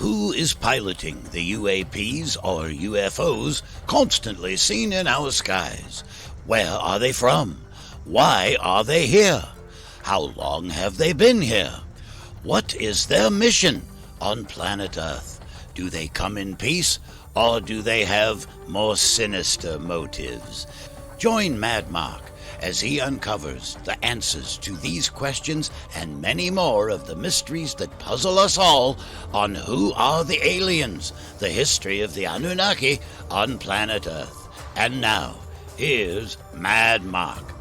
Who is piloting the UAPs or UFOs constantly seen in our skies? Where are they from? Why are they here? How long have they been here? What is their mission on planet Earth? Do they come in peace, or do they have more sinister motives? Join Mad Mark as he uncovers the answers to these questions and many more of the mysteries that puzzle us all on Who Are the Aliens? The history of the Anunnaki on planet Earth. And now, here's Mad Mark.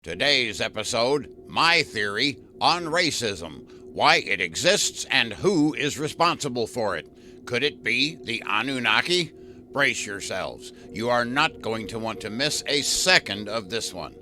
Today's episode, my theory on racism, why it exists and who is responsible for it. Could it be the Anunnaki? Brace yourselves. You are not going to want to miss a second of this one.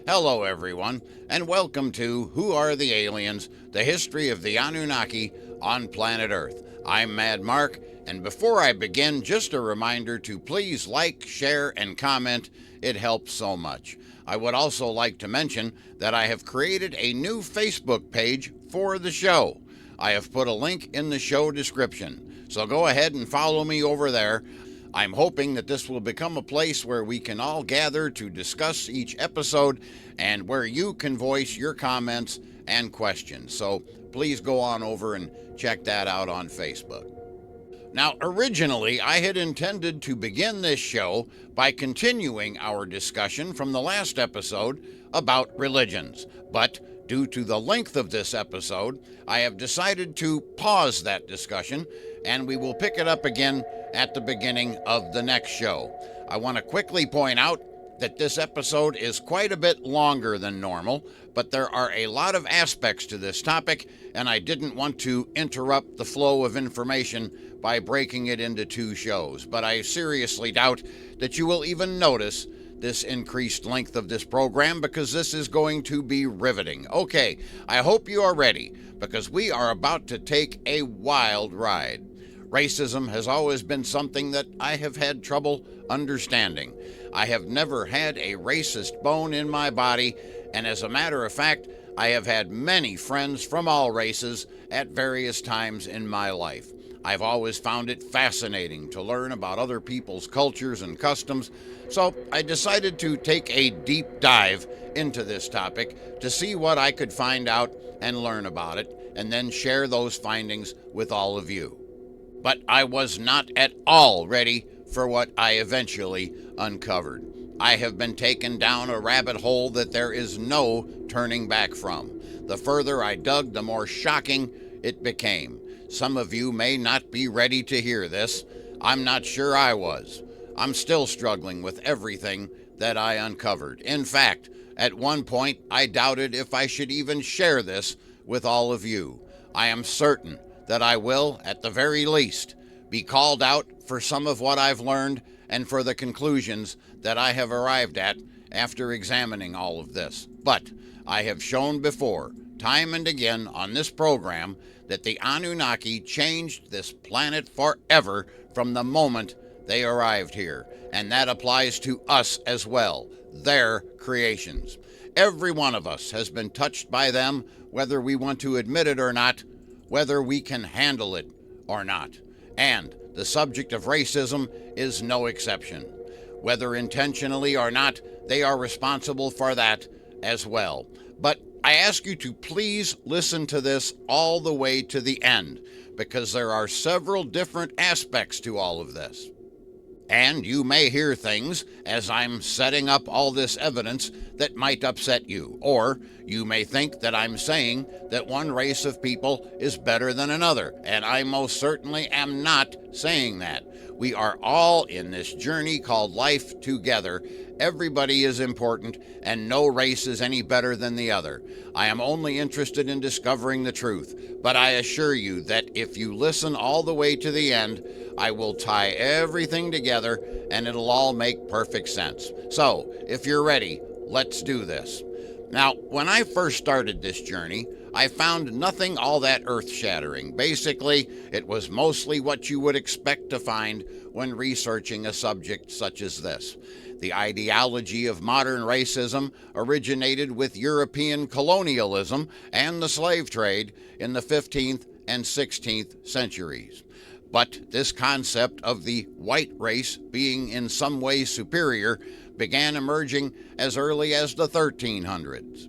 Hello everyone, and welcome to Who Are the Aliens? The history of the Anunnaki on planet Earth. I'm Mad Mark, and before I begin, just a reminder to please like, share, and comment. It helps so much. I would also like to mention that I have created a new Facebook page for the show. I have put a link in the show description, so go ahead and follow me over there. I'm hoping that this will become a place where we can all gather to discuss each episode and where you can voice your comments and questions. So please go on over and check that out on Facebook. Now, originally, I had intended to begin this show by continuing our discussion from the last episode about religions, but due to the length of this episode, I have decided to pause that discussion, and we will pick it up again at the beginning of the next show. I want to quickly point out that this episode is quite a bit longer than normal, but there are a lot of aspects to this topic, and I didn't want to interrupt the flow of information by breaking it into two shows. But I seriously doubt that you will even notice this increased length of this program, because this is going to be riveting. Okay, I hope you are ready, because we are about to take a wild ride. Racism has always been something that I have had trouble understanding. I have never had a racist bone in my body, and as a matter of fact, I have had many friends from all races at various times in my life. I've always found it fascinating to learn about other people's cultures and customs, so I decided to take a deep dive into this topic to see what I could find out and learn about it, and then share those findings with all of you. But I was not at all ready for what I eventually uncovered. I have been taken down a rabbit hole that there is no turning back from. The further I dug, the more shocking it became. Some of you may not be ready to hear this. I'm not sure I was. I'm still struggling with everything that I uncovered. In fact, at one point, I doubted if I should even share this with all of you. I am certain that I will, at the very least, be called out for some of what I've learned and for the conclusions that I have arrived at after examining all of this. But I have shown before, time and again on this program, that the Anunnaki changed this planet forever from the moment they arrived here. And that applies to us as well, their creations. Every one of us has been touched by them, whether we want to admit it or not, whether we can handle it or not. And the subject of racism is no exception. Whether intentionally or not, they are responsible for that as well. But I ask you to please listen to this all the way to the end, because there are several different aspects to all of this. And you may hear things as I'm setting up all this evidence that might upset you, or you may think that I'm saying that one race of people is better than another, and I most certainly am not saying that. We are all in this journey called life together. Everybody is important, and no race is any better than the other. I am only interested in discovering the truth, but I assure you that if you listen all the way to the end, I will tie everything together, and it'll all make perfect sense. So, if you're ready, let's do this. Now, when I first started this journey, I found nothing all that earth-shattering. Basically, it was mostly what you would expect to find when researching a subject such as this. The ideology of modern racism originated with European colonialism and the slave trade in the 15th and 16th centuries. But this concept of the white race being in some way superior began emerging as early as the 1300s.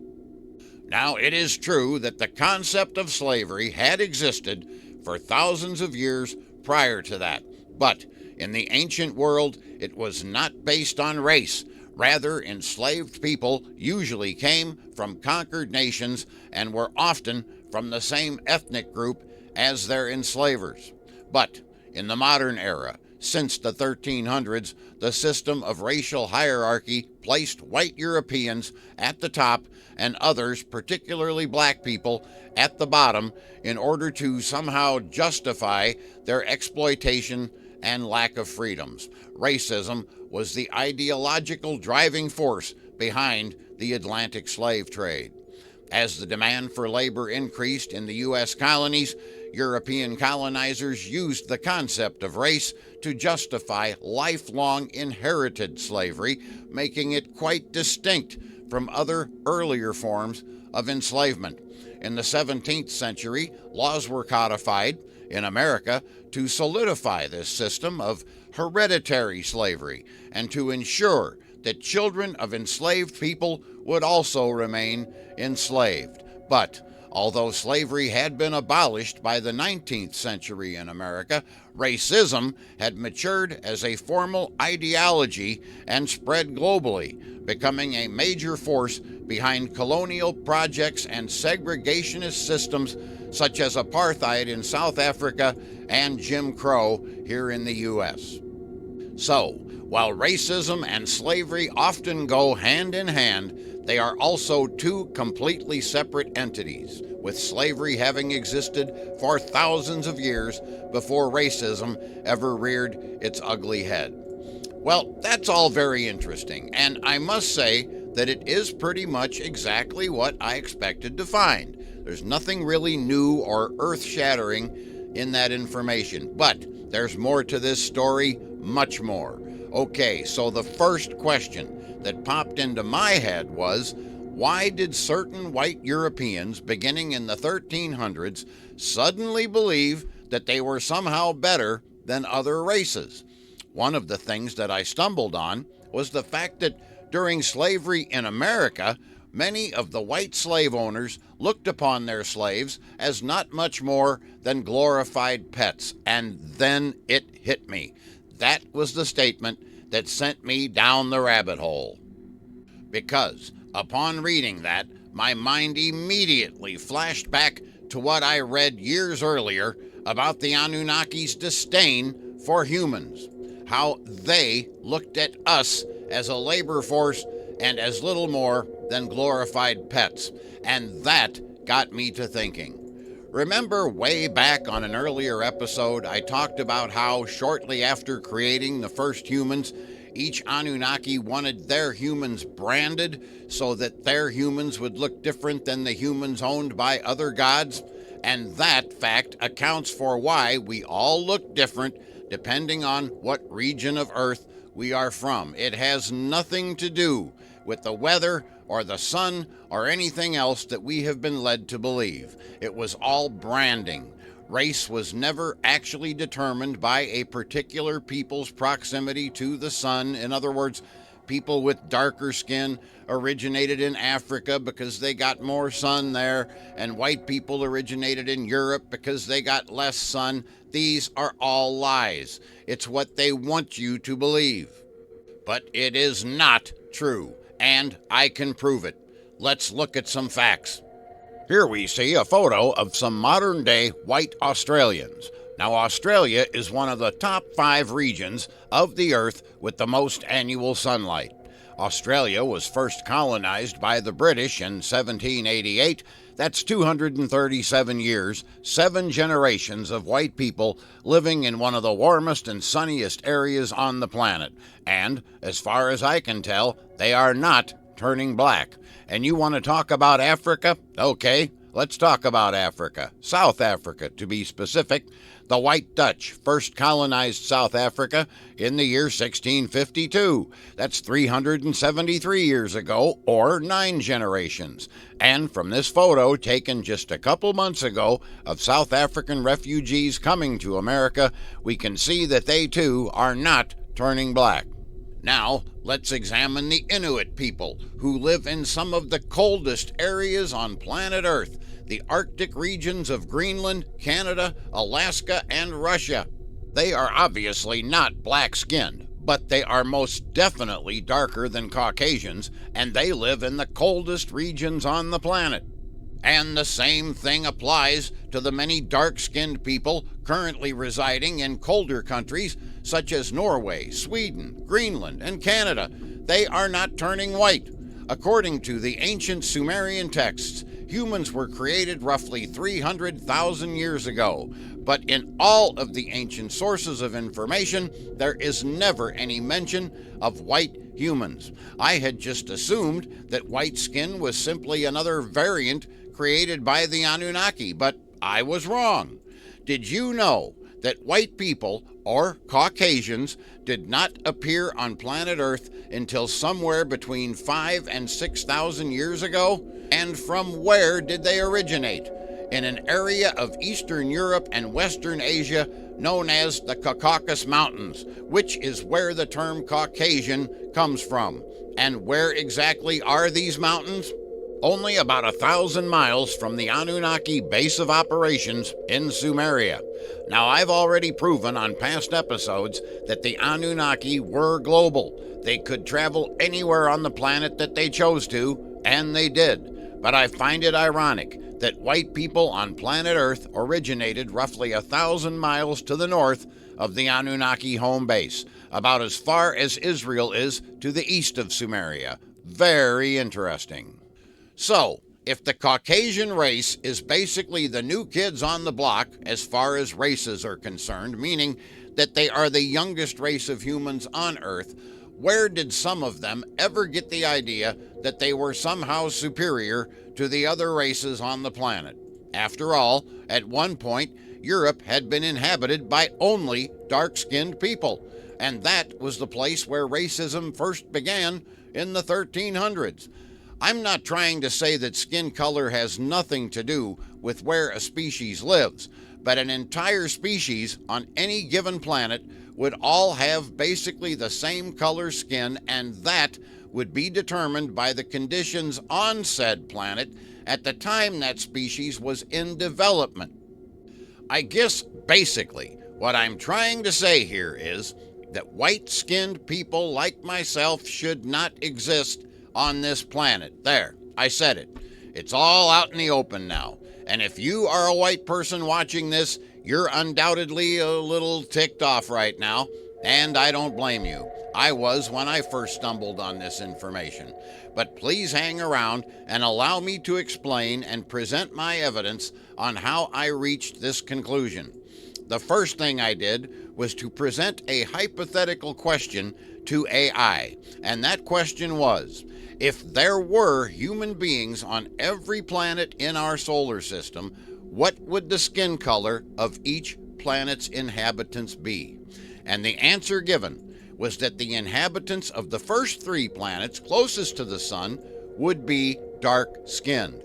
Now, it is true that the concept of slavery had existed for thousands of years prior to that, but in the ancient world, it was not based on race. Rather, enslaved people usually came from conquered nations and were often from the same ethnic group as their enslavers. But in the modern era, since the 1300s, the system of racial hierarchy placed white Europeans at the top and others, particularly black people, at the bottom in order to somehow justify their exploitation and lack of freedoms. Racism was the ideological driving force behind the Atlantic slave trade. As the demand for labor increased in the U.S. colonies, European colonizers used the concept of race to justify lifelong inherited slavery, making it quite distinct from other earlier forms of enslavement. In the 17th century, laws were codified in America to solidify this system of hereditary slavery and to ensure that children of enslaved people would also remain enslaved. But although slavery had been abolished by the 19th century in America, racism had matured as a formal ideology and spread globally, becoming a major force behind colonial projects and segregationist systems such as apartheid in South Africa and Jim Crow here in the U.S. So, while racism and slavery often go hand in hand, they are also two completely separate entities, with slavery having existed for thousands of years before racism ever reared its ugly head. Well, that's all very interesting, and I must say that it is pretty much exactly what I expected to find. There's nothing really new or earth-shattering in that information, but there's more to this story, much more. Okay, so the first question that popped into my head was, why did certain white Europeans beginning in the 1300s suddenly believe that they were somehow better than other races? One of the things that I stumbled on was the fact that during slavery in America, many of the white slave owners looked upon their slaves as not much more than glorified pets. And then it hit me. That was the statement that sent me down the rabbit hole. Because upon reading that, my mind immediately flashed back to what I read years earlier about the Anunnaki's disdain for humans, how they looked at us as a labor force and as little more than glorified pets. And that got me to thinking. Remember way back on an earlier episode, I talked about how shortly after creating the first humans, each Anunnaki wanted their humans branded so that their humans would look different than the humans owned by other gods? And that fact accounts for why we all look different depending on what region of Earth we are from. It has nothing to do with the weather or the sun or anything else that we have been led to believe. It was all branding. Race was never actually determined by a particular people's proximity to the sun. In other words, people with darker skin originated in Africa because they got more sun there, and white people originated in Europe because they got less sun. These are all lies. It's what they want you to believe. But it is not true, and I can prove it. Let's look at some facts. Here we see a photo of some modern-day white Australians. Now, Australia is one of the top 5 regions of the Earth with the most annual sunlight. Australia was first colonized by the British in 1788. That's 237 years, 7 generations of white people living in one of the warmest and sunniest areas on the planet. And, as far as I can tell, they are not turning black. And you want to talk about Africa? Okay, Let's talk about Africa, South Africa to be specific. The White Dutch first colonized South Africa in the year 1652. That's 373 years ago, or 9 generations. And from this photo taken just a couple months ago of South African refugees coming to America, we can see that they too are not turning black. Now, let's examine the Inuit people, who live in some of the coldest areas on planet Earth, the Arctic regions of Greenland, Canada, Alaska, and Russia. They are obviously not black-skinned, but they are most definitely darker than Caucasians, and they live in the coldest regions on the planet. And the same thing applies to the many dark-skinned people currently residing in colder countries such as Norway, Sweden, Greenland, and Canada. They are not turning white. According to the ancient Sumerian texts, humans were created roughly 300,000 years ago. But in all of the ancient sources of information, there is never any mention of white humans. I had just assumed that white skin was simply another variant created by the Anunnaki, but I was wrong. Did you know that white people, or Caucasians, did not appear on planet Earth until somewhere between 5,000 and 6,000 years ago? And from where did they originate? In an area of Eastern Europe and Western Asia known as the Caucasus Mountains, which is where the term Caucasian comes from. And where exactly are these mountains? Only about 1,000 miles from the Anunnaki base of operations in Sumeria. Now, I've already proven on past episodes that the Anunnaki were global. They could travel anywhere on the planet that they chose to, and they did. But I find it ironic that white people on planet Earth originated roughly 1,000 miles to the north of the Anunnaki home base, about as far as Israel is to the east of Sumeria. Very interesting. So, if the Caucasian race is basically the new kids on the block as far as races are concerned, meaning that they are the youngest race of humans on Earth, where did some of them ever get the idea that they were somehow superior to the other races on the planet? After all, at one point, Europe had been inhabited by only dark-skinned people, and that was the place where racism first began in the 1300s. I'm not trying to say that skin color has nothing to do with where a species lives, but an entire species on any given planet would all have basically the same color skin, and that would be determined by the conditions on said planet at the time that species was in development. I guess basically what I'm trying to say here is that white-skinned people like myself should not exist on this planet. There, I said it. It's all out in the open now. And if you are a white person watching this, you're undoubtedly a little ticked off right now, and I don't blame you. I was when I first stumbled on this information. But please hang around and allow me to explain and present my evidence on how I reached this conclusion. The first thing I did was to present a hypothetical question to AI, and that question was, if there were human beings on every planet in our solar system, what would the skin color of each planet's inhabitants be? And the answer given was that the inhabitants of the first 3 planets closest to the sun would be dark-skinned.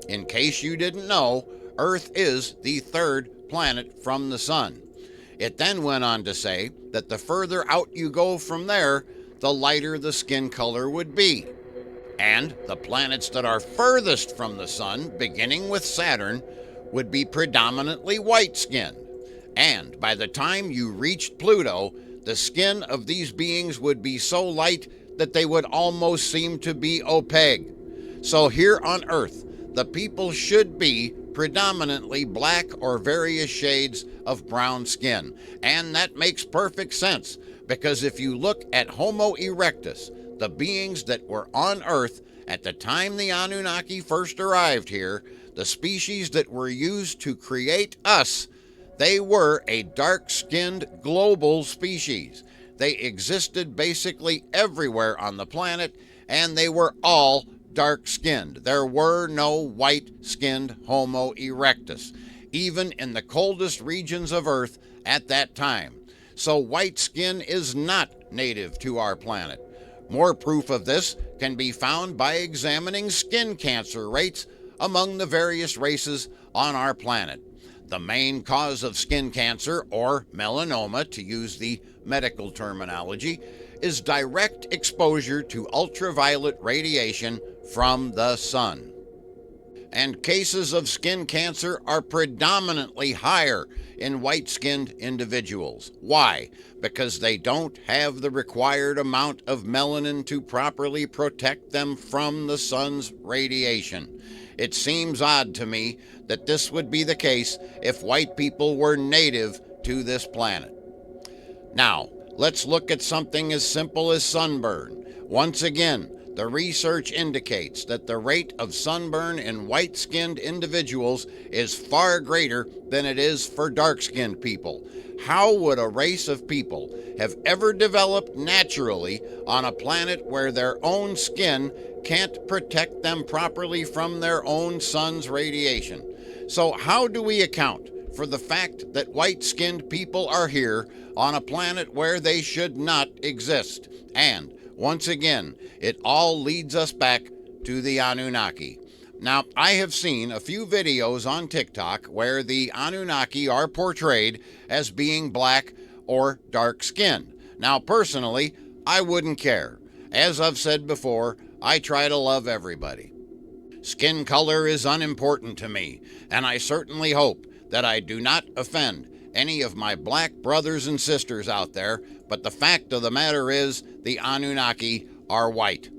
In case you didn't know, Earth is the 3rd planet from the sun. It then went on to say that the further out you go from there, the lighter the skin color would be. And the planets that are furthest from the sun, beginning with Saturn, would be predominantly white-skinned. And by the time you reached Pluto, the skin of these beings would be so light that they would almost seem to be opaque. So here on Earth, the people should be predominantly black or various shades of brown skin. And that makes perfect sense, because if you look at Homo erectus, the beings that were on Earth at the time the Anunnaki first arrived here, the species that were used to create us, they were a dark-skinned global species. They existed basically everywhere on the planet, and they were all dark-skinned. There were no white-skinned Homo erectus, even in the coldest regions of Earth at that time. So white skin is not native to our planet. More proof of this can be found by examining skin cancer rates among the various races on our planet. The main cause of skin cancer, or melanoma to use the medical terminology, is direct exposure to ultraviolet radiation from the sun. And cases of skin cancer are predominantly higher in white-skinned individuals. Why? Because they don't have the required amount of melanin to properly protect them from the sun's radiation. It seems odd to me that this would be the case if white people were native to this planet. Now, let's look at something as simple as sunburn. Once again, the research indicates that the rate of sunburn in white-skinned individuals is far greater than it is for dark-skinned people. How would a race of people have ever developed naturally on a planet where their own skin can't protect them properly from their own sun's radiation? So how do we account for the fact that white-skinned people are here on a planet where they should not exist? And once again, it all leads us back to the Anunnaki. Now, I have seen a few videos on TikTok where the Anunnaki are portrayed as being black or dark-skinned. Now, personally, I wouldn't care. As I've said before, I try to love everybody. Skin color is unimportant to me, and I certainly hope that I do not offend any of my black brothers and sisters out there, but the fact of the matter is the Anunnaki are white.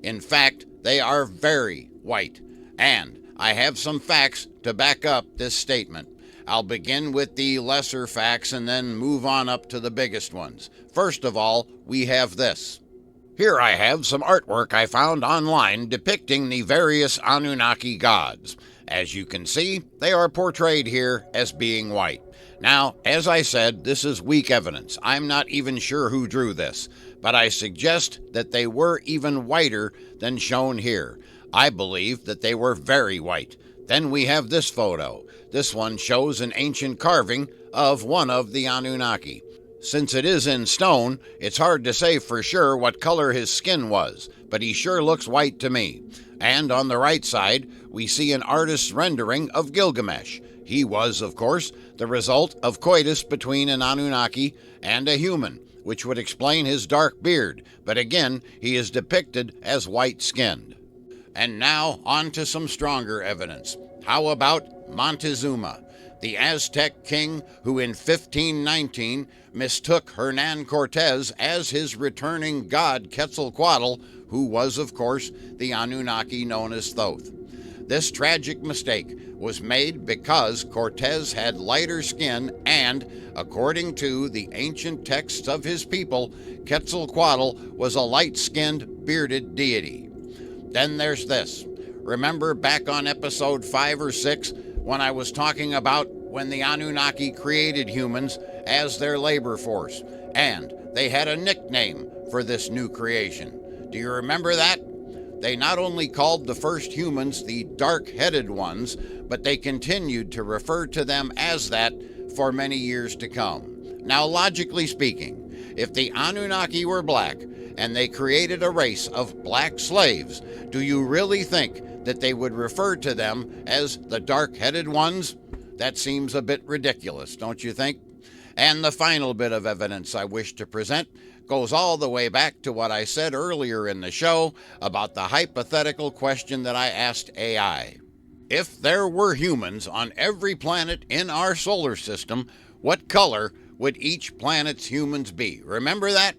In fact, they are very white, and I have some facts to back up this statement. I'll begin with the lesser facts and then move on up to the biggest ones. First of all, we have this. Here I have some artwork I found online depicting the various Anunnaki gods. As you can see, they are portrayed here as being white. Now, as I said, this is weak evidence. I'm not even sure who drew this, but I suggest that they were even whiter than shown here. I believe that they were very white. Then we have this photo. This one shows an ancient carving of one of the Anunnaki. Since it is in stone, it's hard to say for sure what color his skin was, but he sure looks white to me. And on the right side, we see an artist's rendering of Gilgamesh. He was, of course, the result of coitus between an Anunnaki and a human, which would explain his dark beard, but again, he is depicted as white-skinned. And now, on to some stronger evidence. How about Montezuma, the Aztec king who in 1519 mistook Hernan Cortez as his returning god Quetzalcoatl, who was, of course, the Anunnaki known as Thoth. This tragic mistake was made because Cortez had lighter skin and, according to the ancient texts of his people, Quetzalcoatl was a light-skinned, bearded deity. Then there's this. Remember back on episode 5 or 6 when I was talking about when the Anunnaki created humans as their labor force, and they had a nickname for this new creation. Do you remember that? They not only called the first humans the dark-headed ones, but they continued to refer to them as that for many years to come. Now, logically speaking, if the Anunnaki were black and they created a race of black slaves, do you really think that they would refer to them as the dark-headed ones? That seems a bit ridiculous, don't you think? And the final bit of evidence I wish to present goes all the way back to what I said earlier in the show about the hypothetical question that I asked AI. If there were humans on every planet in our solar system, what color would each planet's humans be? Remember that?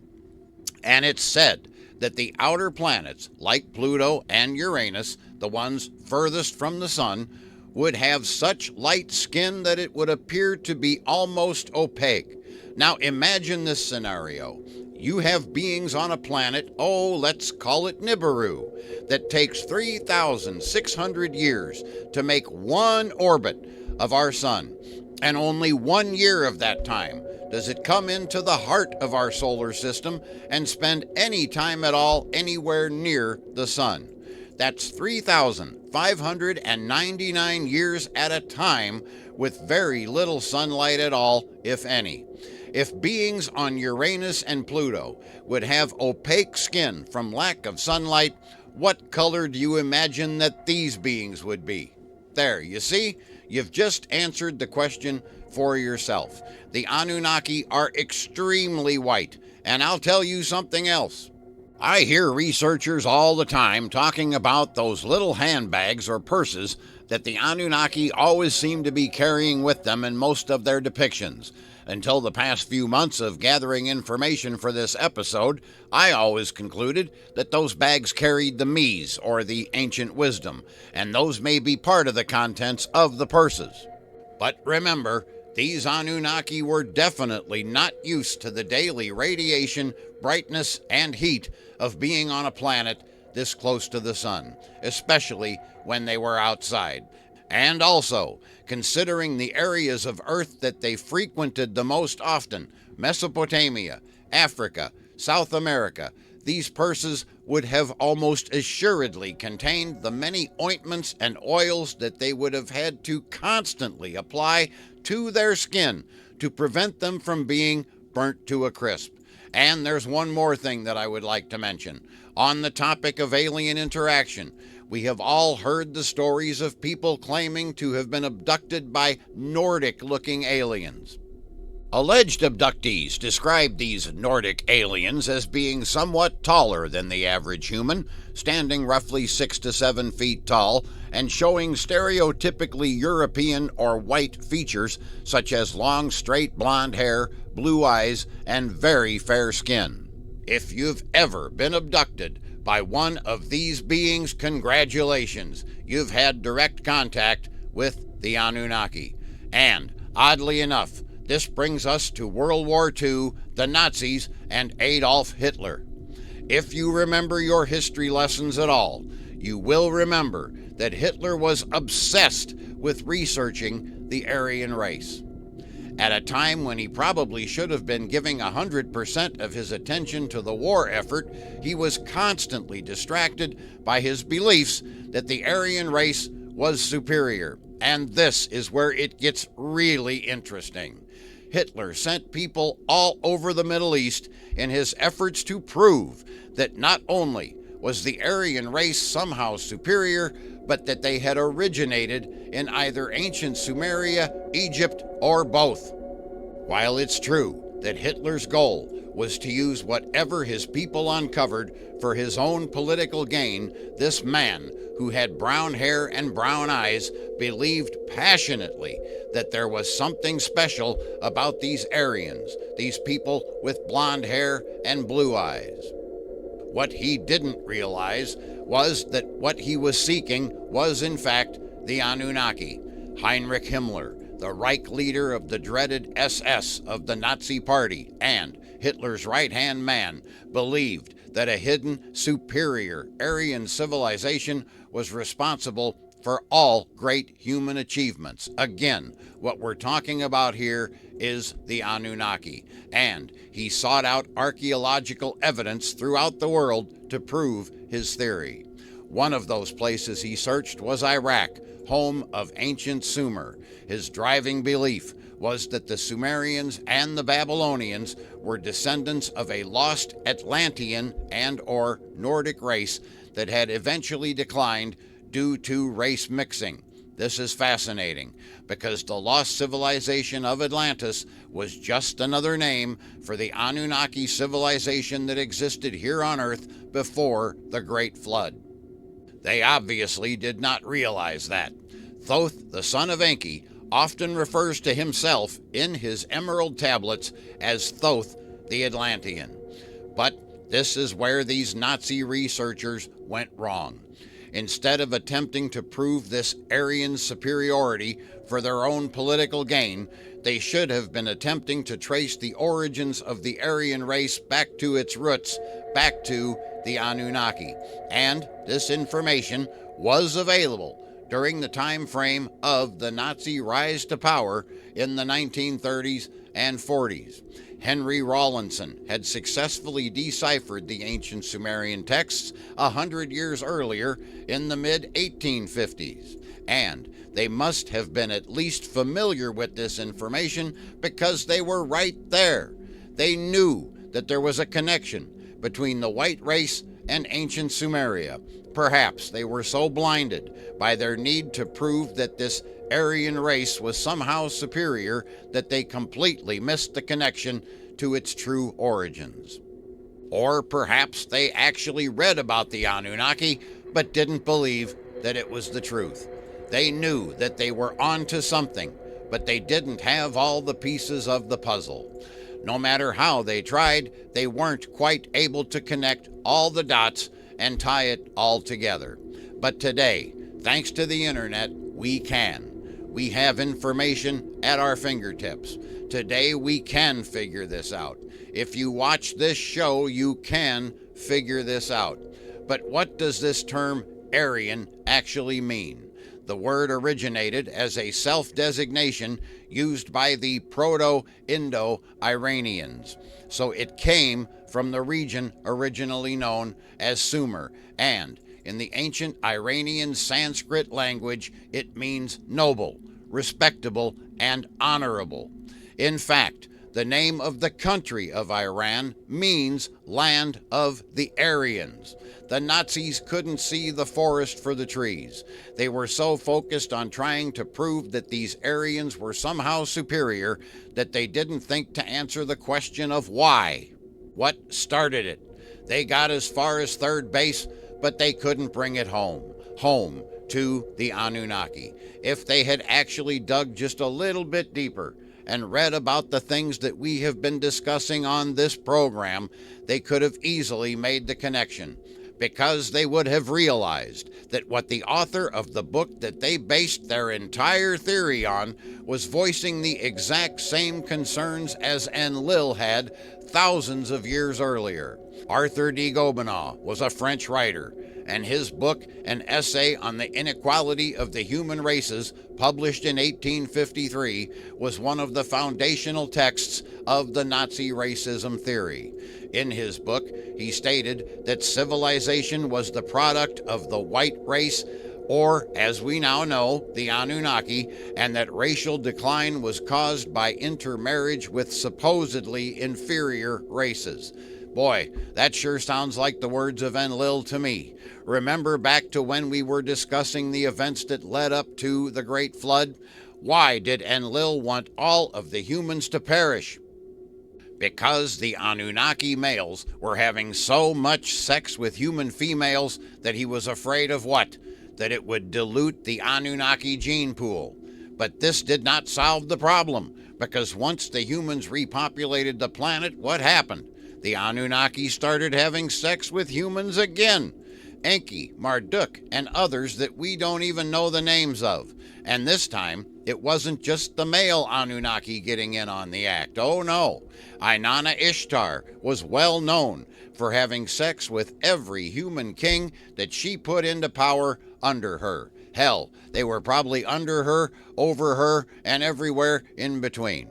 And it's said that the outer planets, like Pluto and Uranus, the ones furthest from the sun, would have such light skin that it would appear to be almost opaque. Now imagine this scenario. You have beings on a planet, let's call it Nibiru, that takes 3,600 years to make one orbit of our sun. And only 1 year of that time does it come into the heart of our solar system and spend any time at all anywhere near the sun. That's 3,599 years at a time, with very little sunlight at all, if any. If beings on Uranus and Pluto would have opaque skin from lack of sunlight, what color do you imagine that these beings would be? There, you see? You've just answered the question for yourself. The Anunnaki are extremely white, and I'll tell you something else. I hear researchers all the time talking about those little handbags or purses that the Anunnaki always seem to be carrying with them in most of their depictions. Until the past few months of gathering information for this episode, I always concluded that those bags carried the Mies, or the ancient wisdom, and those may be part of the contents of the purses. But remember, these Anunnaki were definitely not used to the daily radiation, brightness, and heat of being on a planet this close to the sun, especially when they were outside. And also, considering the areas of Earth that they frequented the most often, Mesopotamia, Africa, South America, these purses would have almost assuredly contained the many ointments and oils that they would have had to constantly apply to their skin to prevent them from being burnt to a crisp. And there's one more thing that I would like to mention. On the topic of alien interaction, we have all heard the stories of people claiming to have been abducted by Nordic-looking aliens. Alleged abductees describe these Nordic aliens as being somewhat taller than the average human, standing roughly 6 to 7 feet tall, and showing stereotypically European or white features such as long straight blonde hair, blue eyes, and very fair skin. If you've ever been abducted by one of these beings, congratulations, you've had direct contact with the Anunnaki. And, oddly enough, this brings us to World War II, the Nazis, and Adolf Hitler. If you remember your history lessons at all, you will remember that Hitler was obsessed with researching the Aryan race. At a time when he probably should have been giving 100% of his attention to the war effort, he was constantly distracted by his beliefs that the Aryan race was superior. And this is where it gets really interesting. Hitler sent people all over the Middle East in his efforts to prove that not only was the Aryan race somehow superior, but that they had originated in either ancient Sumeria, Egypt, or both. While it's true that Hitler's goal was to use whatever his people uncovered for his own political gain, this man, who had brown hair and brown eyes, believed passionately that there was something special about these Aryans, these people with blonde hair and blue eyes. What he didn't realize was that what he was seeking was, in fact, the Anunnaki. Heinrich Himmler, the Reich leader of the dreaded SS of the Nazi Party and Hitler's right-hand man, believed that a hidden, superior Aryan civilization was responsible for all great human achievements. Again, what we're talking about here is the Anunnaki, and he sought out archaeological evidence throughout the world to prove his theory. One of those places he searched was Iraq, home of ancient Sumer. His driving belief was that the Sumerians and the Babylonians were descendants of a lost Atlantean and/or Nordic race that had eventually declined due to race mixing. This is fascinating because the lost civilization of Atlantis was just another name for the Anunnaki civilization that existed here on Earth before the Great Flood. They obviously did not realize that. Thoth, the son of Enki, often refers to himself in his emerald tablets as Thoth the Atlantean. But this is where these Nazi researchers went wrong. Instead of attempting to prove this Aryan superiority for their own political gain, they should have been attempting to trace the origins of the Aryan race back to its roots, back to the Anunnaki. And this information was available during the time frame of the Nazi rise to power in the 1930s and 40s. Henry Rawlinson had successfully deciphered the ancient Sumerian texts 100 years earlier in the mid-1850s, and they must have been at least familiar with this information because they were right there. They knew that there was a connection between the white race and ancient Sumeria. Perhaps they were so blinded by their need to prove that this Aryan race was somehow superior that they completely missed the connection to its true origins. Or perhaps they actually read about the Anunnaki but didn't believe that it was the truth. They knew that they were onto something, but they didn't have all the pieces of the puzzle. No matter how they tried, they weren't quite able to connect all the dots and tie it all together. But today, thanks to the internet, we can. We have information at our fingertips. Today we can figure this out. If you watch this show, you can figure this out. But what does this term Aryan actually mean? The word originated as a self-designation used by the Proto-Indo-Iranians. So it came from the region originally known as Sumer, and in the ancient Iranian Sanskrit language, it means noble, respectable, and honorable. In fact, the name of the country of Iran means land of the Aryans. The Nazis couldn't see the forest for the trees. They were so focused on trying to prove that these Aryans were somehow superior that they didn't think to answer the question of why. What started it? They got as far as third base, but they couldn't bring it home to the Anunnaki. If they had actually dug just a little bit deeper and read about the things that we have been discussing on this program, they could have easily made the connection, because they would have realized that what the author of the book that they based their entire theory on was voicing the exact same concerns as Enlil had thousands of years earlier. Arthur de Gobineau was a French writer, and his book, An Essay on the Inequality of the Human Races, published in 1853, was one of the foundational texts of the Nazi racism theory. In his book, he stated that civilization was the product of the white race, or, as we now know, the Anunnaki, and that racial decline was caused by intermarriage with supposedly inferior races. Boy, that sure sounds like the words of Enlil to me. Remember back to when we were discussing the events that led up to the Great Flood? Why did Enlil want all of the humans to perish? Because the Anunnaki males were having so much sex with human females that he was afraid of what? That it would dilute the Anunnaki gene pool. But this did not solve the problem, because once the humans repopulated the planet, what happened? The Anunnaki started having sex with humans again. Enki, Marduk, and others that we don't even know the names of. And this time, it wasn't just the male Anunnaki getting in on the act. Oh no. Inanna Ishtar was well known for having sex with every human king that she put into power under her. Hell, they were probably under her, over her, and everywhere in between.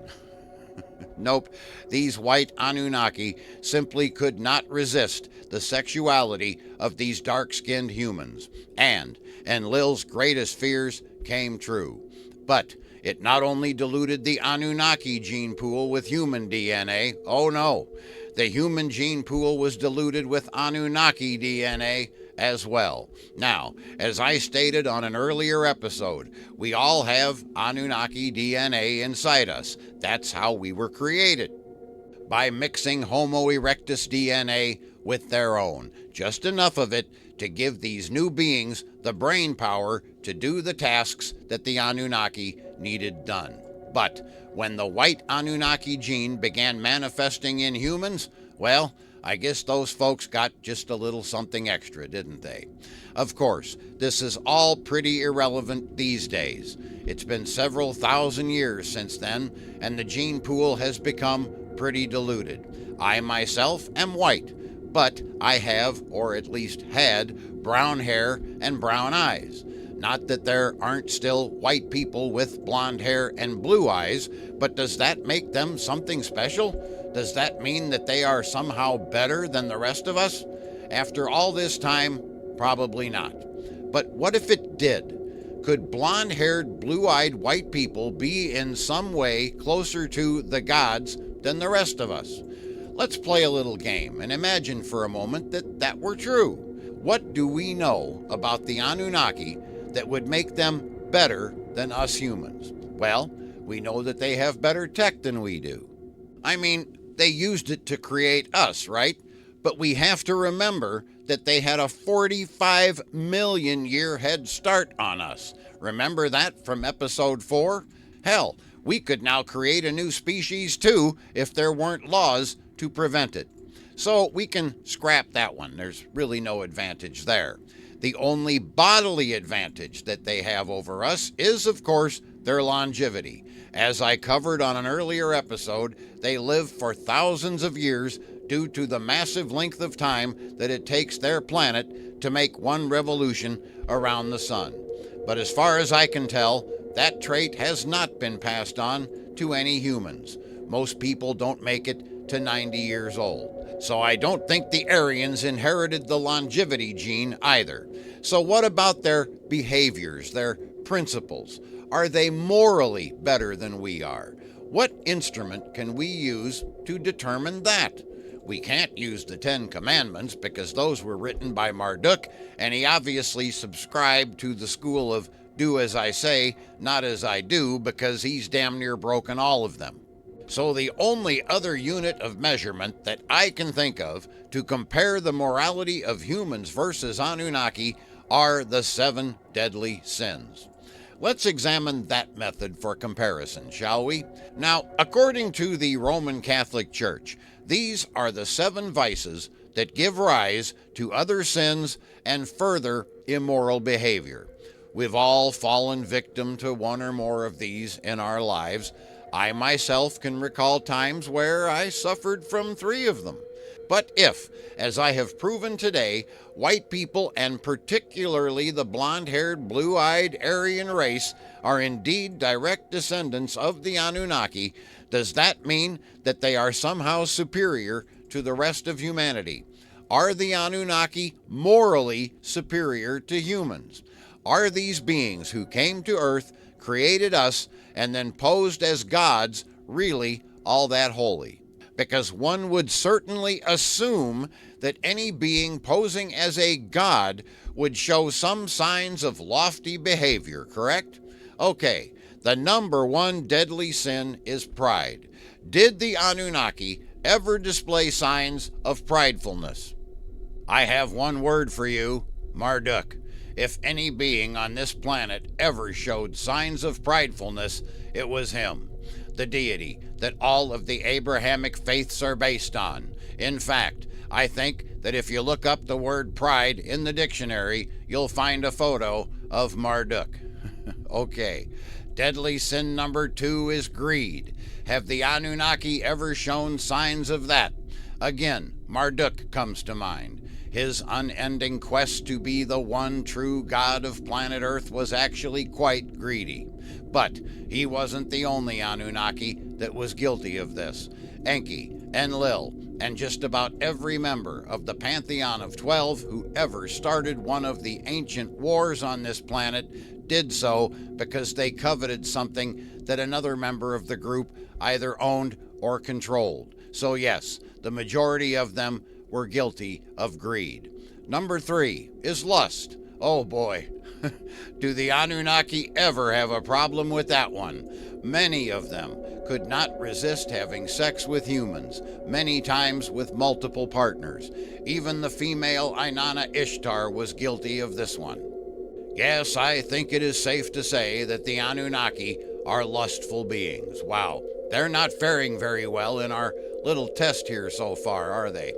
Nope, these white Anunnaki simply could not resist the sexuality of these dark-skinned humans. And Enlil's greatest fears came true. But it not only diluted the Anunnaki gene pool with human DNA, oh no, the human gene pool was diluted with Anunnaki DNA as well. Now, as I stated on an earlier episode, we all have Anunnaki DNA inside us. That's how we were created. By mixing Homo erectus DNA with their own, just enough of it to give these new beings the brain power to do the tasks that the Anunnaki needed done. But when the white Anunnaki gene began manifesting in humans, well, I guess those folks got just a little something extra, didn't they? Of course, this is all pretty irrelevant these days. It's been several thousand years since then, and the gene pool has become pretty diluted. I myself am white, but I have, or at least had, brown hair and brown eyes. Not that there aren't still white people with blonde hair and blue eyes, but does that make them something special? Does that mean that they are somehow better than the rest of us? After all this time, probably not. But what if it did? Could blonde-haired, blue-eyed white people be in some way closer to the gods than the rest of us? Let's play a little game and imagine for a moment that that were true. What do we know about the Anunnaki that would make them better than us humans? Well, we know that they have better tech than we do. I mean, they used it to create us, right? But we have to remember that they had a 45 million year head start on us. Remember that from episode 4? Hell, we could now create a new species too if there weren't laws to prevent it. So we can scrap that one. There's really no advantage there. The only bodily advantage that they have over us is, of course, their longevity. As I covered on an earlier episode, they live for thousands of years due to the massive length of time that it takes their planet to make one revolution around the sun. But as far as I can tell, that trait has not been passed on to any humans. Most people don't make it to 90 years old. So I don't think the Aryans inherited the longevity gene either. So what about their behaviors, their principles? Are they morally better than we are? What instrument can we use to determine that? We can't use the 10 Commandments because those were written by Marduk, and he obviously subscribed to the school of do as I say, not as I do, because he's damn near broken all of them. So the only other unit of measurement that I can think of to compare the morality of humans versus Anunnaki are the 7 deadly sins. Let's examine that method for comparison, shall we? Now, according to the Roman Catholic Church, these are the 7 vices that give rise to other sins and further immoral behavior. We've all fallen victim to one or more of these in our lives. I myself can recall times where I suffered from 3 of them. But if, as I have proven today, white people, and particularly the blonde-haired, blue-eyed Aryan race, are indeed direct descendants of the Anunnaki, does that mean that they are somehow superior to the rest of humanity? Are the Anunnaki morally superior to humans? Are these beings who came to Earth, created us, and then posed as gods really all that holy? Because one would certainly assume that any being posing as a god would show some signs of lofty behavior, correct? Okay, the number 1 deadly sin is pride. Did the Anunnaki ever display signs of pridefulness? I have one word for you, Marduk. If any being on this planet ever showed signs of pridefulness, it was him, the deity that all of the Abrahamic faiths are based on. In fact, I think that if you look up the word pride in the dictionary, you'll find a photo of Marduk. Okay, deadly sin number 2 is greed. Have the Anunnaki ever shown signs of that? Again, Marduk comes to mind. His unending quest to be the one true god of planet Earth was actually quite greedy. But he wasn't the only Anunnaki that was guilty of this. Enki, Enlil, and just about every member of the Pantheon of 12 who ever started one of the ancient wars on this planet did so because they coveted something that another member of the group either owned or controlled. So yes, the majority of them were guilty of greed. Number 3 is lust. Oh boy, do the Anunnaki ever have a problem with that one? Many of them could not resist having sex with humans, many times with multiple partners. Even the female Inanna Ishtar was guilty of this one. Yes, I think it is safe to say that the Anunnaki are lustful beings. Wow, they're not faring very well in our little test here so far, are they?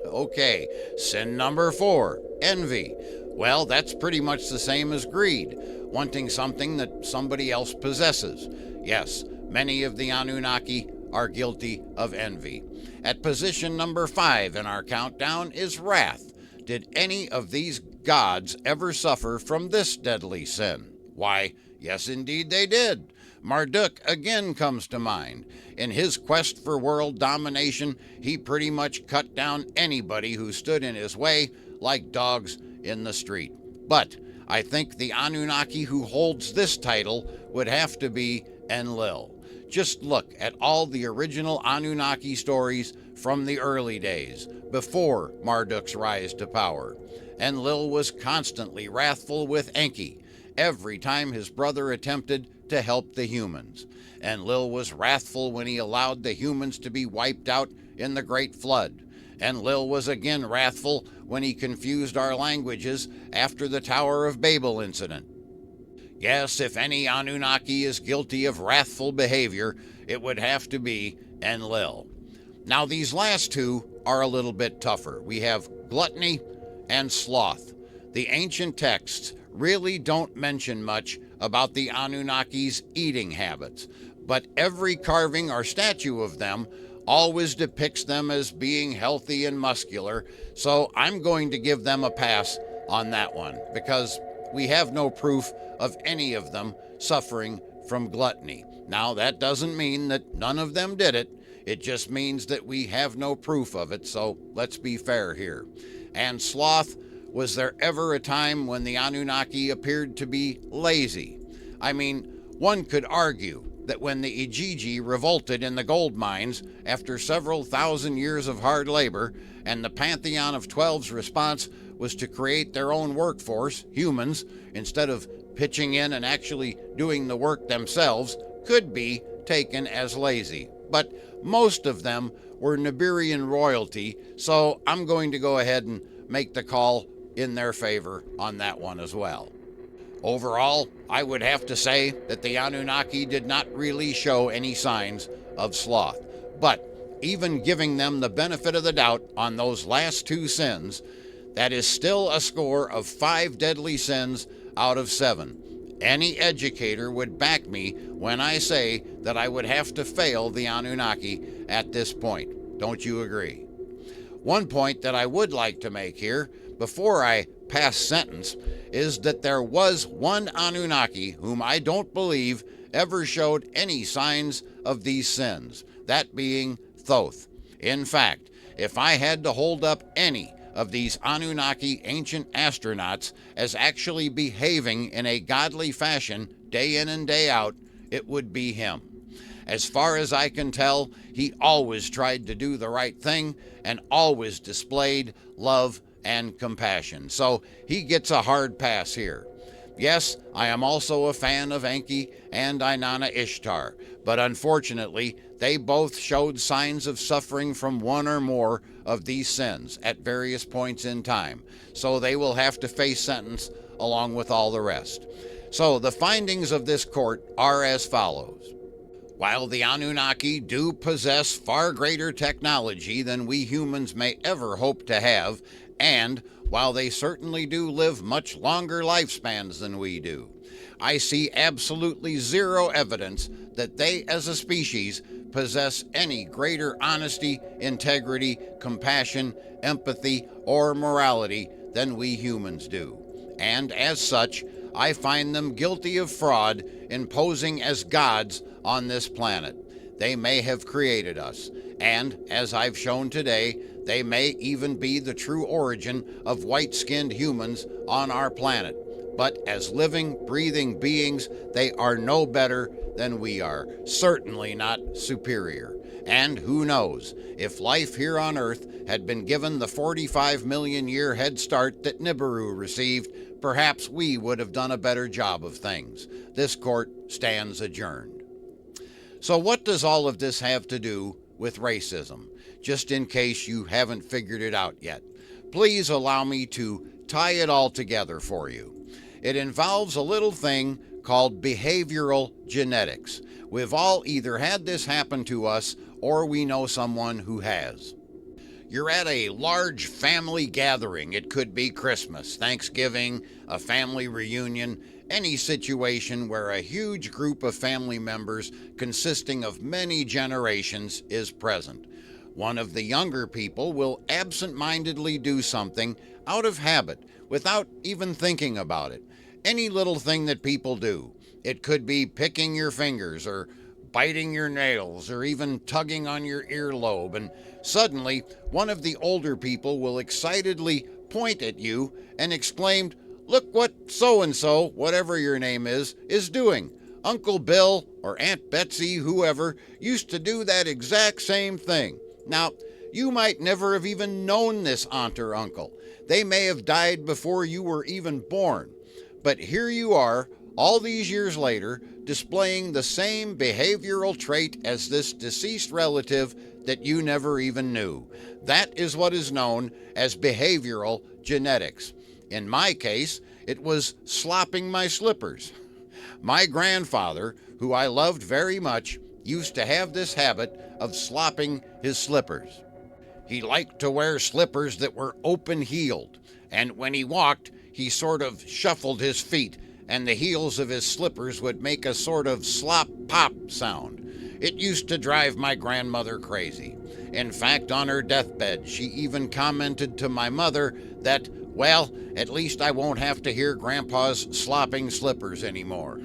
Okay, sin number 4, envy. Well, that's pretty much the same as greed, wanting something that somebody else possesses. Yes, many of the Anunnaki are guilty of envy. At position number 5 in our countdown is wrath. Did any of these gods ever suffer from this deadly sin? Why, yes, indeed they did. Marduk again comes to mind. In his quest for world domination, he pretty much cut down anybody who stood in his way like dogs in the street. But I think the Anunnaki who holds this title would have to be Enlil. Just look at all the original Anunnaki stories from the early days, before Marduk's rise to power. Enlil was constantly wrathful with Enki every time his brother attempted to help the humans. Enlil was wrathful when he allowed the humans to be wiped out in the Great Flood. Enlil was again wrathful when he confused our languages after the Tower of Babel incident. Yes, if any Anunnaki is guilty of wrathful behavior, it would have to be Enlil. Now, these last two are a little bit tougher. We have gluttony and sloth. The ancient texts really don't mention much about the Anunnaki's eating habits, but every carving or statue of them always depicts them as being healthy and muscular, so I'm going to give them a pass on that one, because we have no proof of any of them suffering from gluttony. Now, that doesn't mean that none of them did it. It just means that we have no proof of it, so let's be fair here. And sloth, was there ever a time when the Anunnaki appeared to be lazy? I mean, one could argue that when the Igigi revolted in the gold mines after several thousand years of hard labor, and the Pantheon of Twelve's response was to create their own workforce, humans, instead of pitching in and actually doing the work themselves, could be taken as lazy. But most of them were Nibirian royalty, so I'm going to go ahead and make the call in their favor on that one as well. Overall, I would have to say that the Anunnaki did not really show any signs of sloth. But even giving them the benefit of the doubt on those last two sins, that is still a score of 5 deadly sins out of 7. Any educator would back me when I say that I would have to fail the Anunnaki at this point. Don't you agree? One point that I would like to make here, before I pass sentence, is that there was one Anunnaki whom I don't believe ever showed any signs of these sins, that being Thoth. In fact, if I had to hold up any of these Anunnaki ancient astronauts as actually behaving in a godly fashion day in and day out, it would be him. As far as I can tell, he always tried to do the right thing and always displayed love and compassion. So he gets a hard pass here. Yes, I am also a fan of Enki and Inanna Ishtar, but unfortunately, they both showed signs of suffering from one or more of these sins at various points in time, so they will have to face sentence along with all the rest. So the findings of this court are as follows. While the Anunnaki do possess far greater technology than we humans may ever hope to have, and while they certainly do live much longer lifespans than we do, I see absolutely zero evidence that they as a species possess any greater honesty, integrity, compassion, empathy, or morality than we humans do. And as such, I find them guilty of fraud in posing as gods on this planet. They may have created us, and as I've shown today, they may even be the true origin of white-skinned humans on our planet. But as living, breathing beings, they are no better than we are, certainly not superior. And who knows, if life here on Earth had been given the 45 million year head start that Nibiru received, perhaps we would have done a better job of things. This court stands adjourned. So what does all of this have to do with racism? Just in case you haven't figured it out yet, please allow me to tie it all together for you. It involves a little thing called behavioral genetics. We've all either had this happen to us or we know someone who has. You're at a large family gathering. It could be Christmas, Thanksgiving, a family reunion, any situation where a huge group of family members consisting of many generations is present. One of the younger people will absent-mindedly do something out of habit without even thinking about it. Any little thing that people do. It could be picking your fingers or biting your nails or even tugging on your earlobe, and suddenly one of the older people will excitedly point at you and exclaim, "Look what so and so, whatever your name is doing. Uncle Bill or Aunt Betsy, whoever, used to do that exact same thing." Now, you might never have even known this aunt or uncle. They may have died before you were even born. But here you are, all these years later, displaying the same behavioral trait as this deceased relative that you never even knew. That is what is known as behavioral genetics. In my case, it was slopping my slippers. My grandfather, who I loved very much, used to have this habit of slopping his slippers. He liked to wear slippers that were open-heeled, and when he walked, he sort of shuffled his feet, and the heels of his slippers would make a sort of slop-pop sound. It used to drive my grandmother crazy. In fact, on her deathbed, she even commented to my mother that, well, at least I won't have to hear Grandpa's slopping slippers anymore.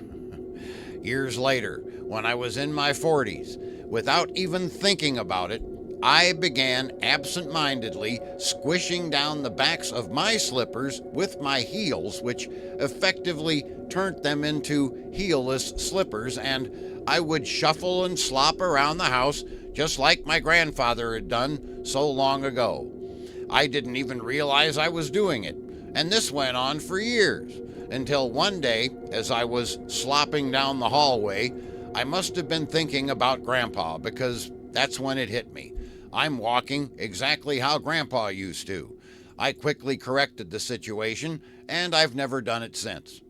Years later, when I was in my 40s, without even thinking about it, I began absent-mindedly squishing down the backs of my slippers with my heels, which effectively turned them into heelless slippers, and I would shuffle and slop around the house just like my grandfather had done so long ago. I didn't even realize I was doing it, and this went on for years, until one day, as I was slopping down the hallway, I must have been thinking about Grandpa, because that's when it hit me. I'm walking exactly how Grandpa used to. I quickly corrected the situation, and I've never done it since.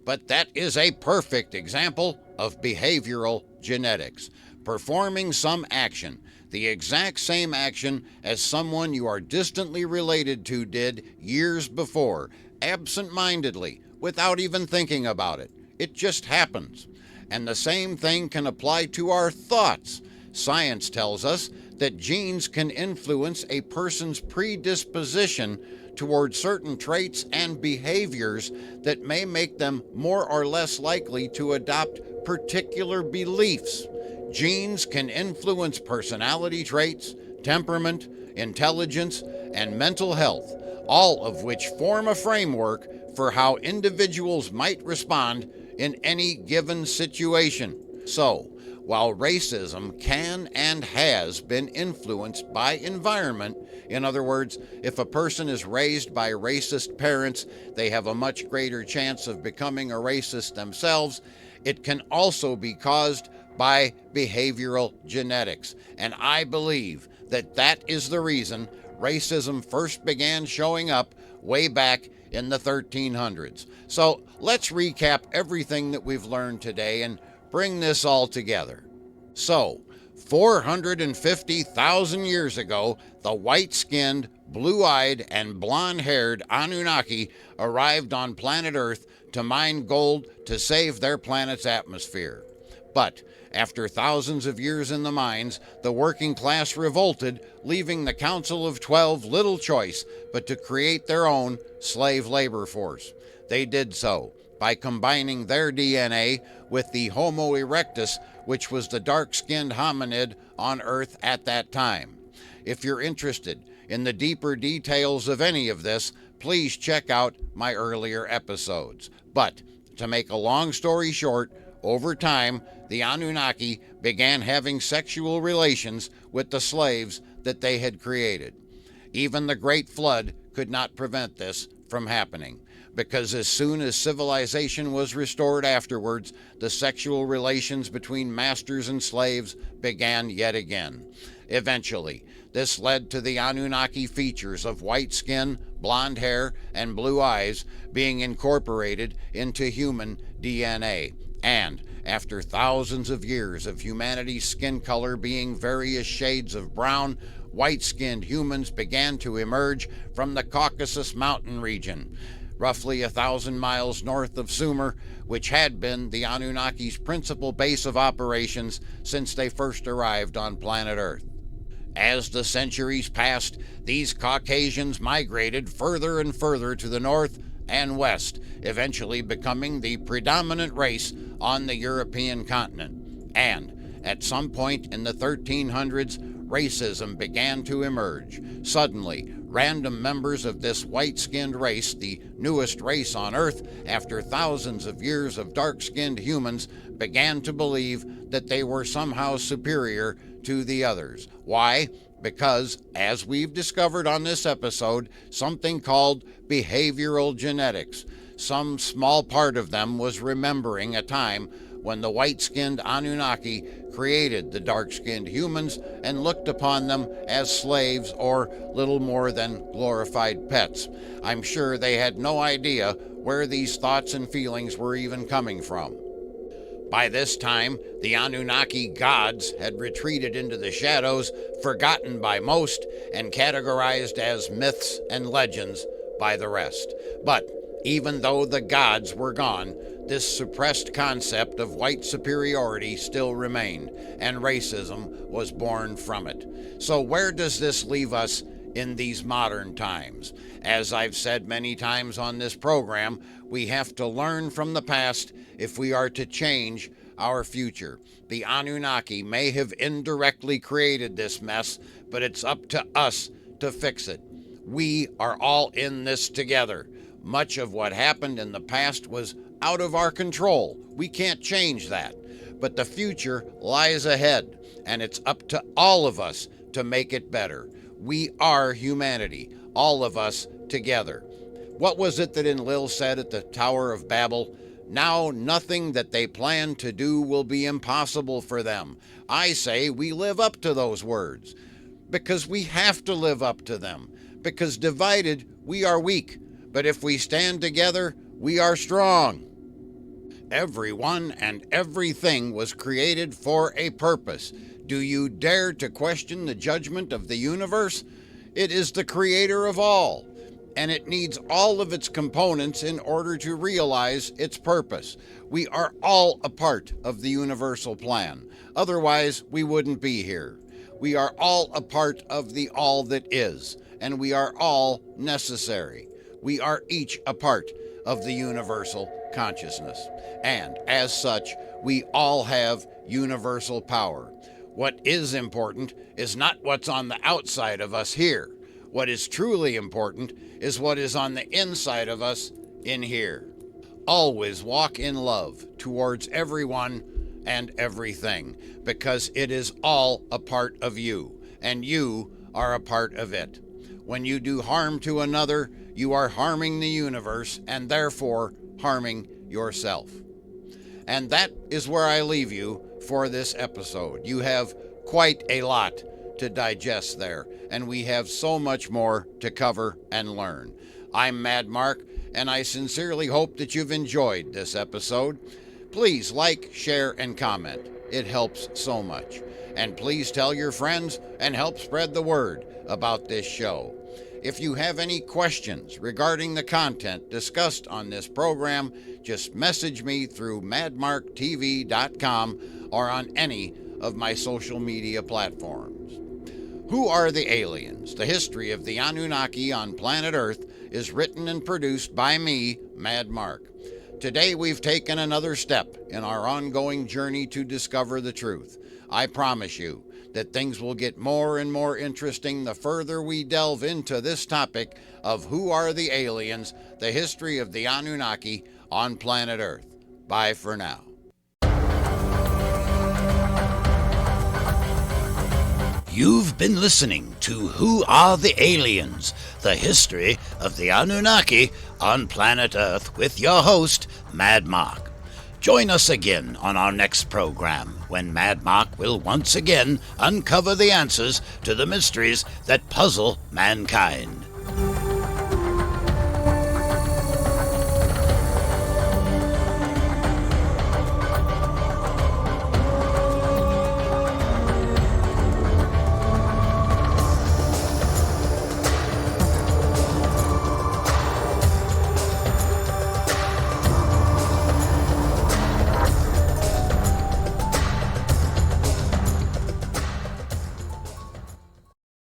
But that is a perfect example of behavioral genetics. Performing some action, the exact same action as someone you are distantly related to did years before, absent-mindedly, without even thinking about it. It just happens. And the same thing can apply to our thoughts. Science tells us that genes can influence a person's predisposition toward certain traits and behaviors that may make them more or less likely to adopt particular beliefs. Genes can influence personality traits, temperament, intelligence, and mental health, all of which form a framework for how individuals might respond in any given situation. So, while racism can and has been influenced by environment, in other words, if a person is raised by racist parents, they have a much greater chance of becoming a racist themselves, it can also be caused by behavioral genetics. And I believe that that is the reason racism first began showing up way back in the 1300s. So let's recap everything that we've learned today and bring this all together. So, 450,000 years ago, the white-skinned, blue-eyed, and blonde-haired Anunnaki arrived on planet Earth to mine gold to save their planet's atmosphere. But after thousands of years in the mines, the working class revolted, leaving the Council of 12 little choice but to create their own slave labor force. They did so by combining their DNA with the Homo erectus, which was the dark-skinned hominid on Earth at that time. If you're interested in the deeper details of any of this, please check out my earlier episodes. But to make a long story short, over time, the Anunnaki began having sexual relations with the slaves that they had created. Even the Great Flood could not prevent this from happening, because as soon as civilization was restored afterwards, the sexual relations between masters and slaves began yet again. Eventually, this led to the Anunnaki features of white skin, blonde hair, and blue eyes being incorporated into human DNA. And after thousands of years of humanity's skin color being various shades of brown, white-skinned humans began to emerge from the Caucasus Mountain region, roughly 1,000 miles north of Sumer, which had been the Anunnaki's principal base of operations since they first arrived on planet Earth. As the centuries passed, these Caucasians migrated further and further to the north and west, eventually becoming the predominant race on the European continent. And at some point in the 1300s, racism began to emerge. Suddenly, random members of this white-skinned race, the newest race on Earth after thousands of years of dark-skinned humans, began to believe that they were somehow superior to the others. Why? Because, as we've discovered on this episode, something called behavioral genetics. Some small part of them was remembering a time when the white-skinned Anunnaki created the dark-skinned humans and looked upon them as slaves or little more than glorified pets. I'm sure they had no idea where these thoughts and feelings were even coming from. By this time, the Anunnaki gods had retreated into the shadows, forgotten by most, and categorized as myths and legends by the rest. But even though the gods were gone, this suppressed concept of white superiority still remained, and racism was born from it. So where does this leave us in these modern times? As I've said many times on this program, we have to learn from the past if we are to change our future. The Anunnaki may have indirectly created this mess, but it's up to us to fix it. We are all in this together. Much of what happened in the past was out of our control. We can't change that. But the future lies ahead, and it's up to all of us to make it better. We are humanity, all of us together. What was it that Enlil said at the Tower of Babel? Now nothing that they plan to do will be impossible for them. I say we live up to those words, because we have to live up to them. Because divided, we are weak. But if we stand together, we are strong. Everyone and everything was created for a purpose. Do you dare to question the judgment of the universe? It is the creator of all, and it needs all of its components in order to realize its purpose. We are all a part of the universal plan. Otherwise, we wouldn't be here. We are all a part of the all that is, and we are all necessary. We are each a part of the universal consciousness. And as such, we all have universal power. What is important is not what's on the outside of us here. What is truly important is what is on the inside of us in here. Always walk in love towards everyone and everything, because it is all a part of you, and you are a part of it. When you do harm to another, you are harming the universe and therefore harming yourself. And that is where I leave you for this episode. You have quite a lot to digest there, and we have so much more to cover and learn. I'm Mad Mark, and I sincerely hope that you've enjoyed this episode. Please like, share, and comment. It helps so much. And please tell your friends and help spread the word about this show. If you have any questions regarding the content discussed on this program, just message me through madmarktv.com or on any of my social media platforms. Who are the aliens? The history of the Anunnaki on planet Earth is written and produced by me, Mad Mark. Today we've taken another step in our ongoing journey to discover the truth. I promise you that things will get more and more interesting the further we delve into this topic of who are the aliens, the history of the Anunnaki on planet Earth. Bye for now. You've been listening to Who Are the Aliens? The History of the Anunnaki on Planet Earth with your host, Mad Mark. Join us again on our next program when Mad Mark will once again uncover the answers to the mysteries that puzzle mankind.